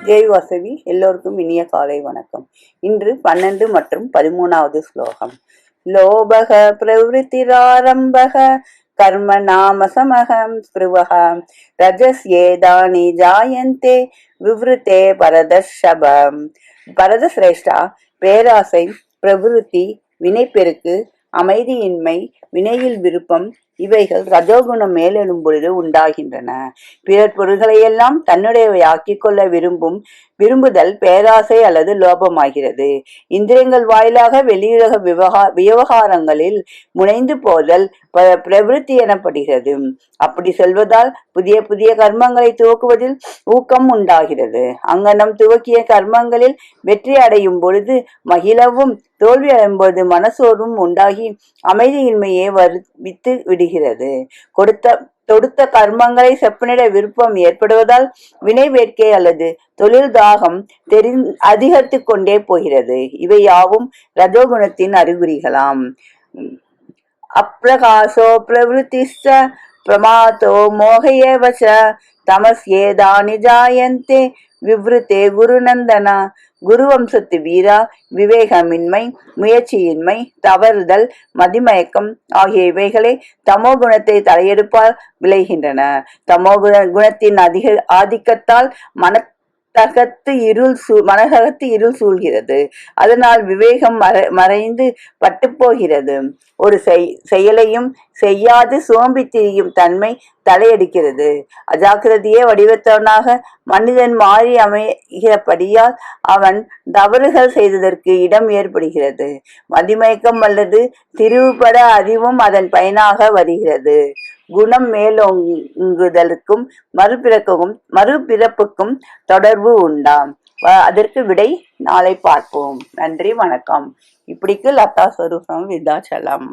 ஜெய் வாசவி. எல்லோருக்கும் இனிய காலை வணக்கம். இன்று 12 மற்றும் 13வது ஸ்லோகம். லோபக பிரவருத்திராரம்பக கர்ம நாம சமகம் ஸ்பிருவகம் ரஜஸ் ஏதானி ஜாயந்தே விவ்ருத்தே பரதர்ஷபம். பரதசிரேஷ்டா, பேராசை, பிரவிருத்தி, வினைப்பெருக்கு, அமைதியின்மை, வினையில் விருப்பம் இவைகள் ரஜோகுணம் மேலெழும் பொழுது உண்டாகின்றன. பிறர் பொருள்களையெல்லாம் தன்னுடையவை ஆக்கிக் கொள்ள விரும்புதல் பேராசை அல்லது லோபமாகிறது. இந்திரியங்கள் வாயிலாக வெளியுலக விவகாரங்களில் முனைந்து போதல் பிரவிருத்தி எனப்படுகிறது. அப்படி செல்வதால் புதிய புதிய கர்மங்களை துவக்குவதில் ஊக்கம் உண்டாகிறது. அங்கனம் துவக்கிய கர்மங்களில் வெற்றி அடையும் பொழுது மகிழவும், தோல்வி அடையும்போது மனசோர்வும் உண்டாகி அமைதியின்மையே வருவித்து விடுகிறது. தொடுத்த கர்மங்களை செப்பனிட விருப்பம் ஏற்படுவதால் வினை வேட்கை அல்லது தொழில் தாகம் அதிகரித்து கொண்டே போகிறது. இவை யாவும் ரஜோகுணத்தின் அறிகுறிகளாம். அப்பிரகாசோ பிரவருத்திஸ்ச பிரமாதோ மோகயேவச தமஸ் ஏதானி ஜாயந்தே விவ்ருத்தே குருநந்தனா. குருவம்சத்து வீரா, விவேகமின்மை, முயற்சியின்மை, தவறுதல், மதிமயக்கம் ஆகிய இவைகளே தமோ குணத்தை தலையெடுப்பால் விளைகின்றன. தமோ குணத்தின் ஆதிக்கத்தால் மனசகத்து இருள் சூழ்கிறது. அதனால் விவேகம் மறைந்து பட்டு போகிறது. ஒரு செயலையும் செய்யாது சோம்பி திரியும் தன்மை தலையெடுக்கிறது. அஜாக்கிரதையே வடிவத்தவனாக மனிதன் மாறி அமைகிறபடியால் அவன் தவறுகள் செய்ததற்கு இடம் ஏற்படுகிறது. மதிமயக்கம் அல்லது திரிவுபட அறிவும் அதன் பயனாக வருகிறது. குணம் மேலோங்குதலுக்கும் மறுபிறப்புக்கும் தொடர்பு உண்டாம். அதற்கு விடை நாளை பார்ப்போம். நன்றி, வணக்கம். இப்படிக்கு லதா ஸ்வரூபம் விருதாச்சலம்.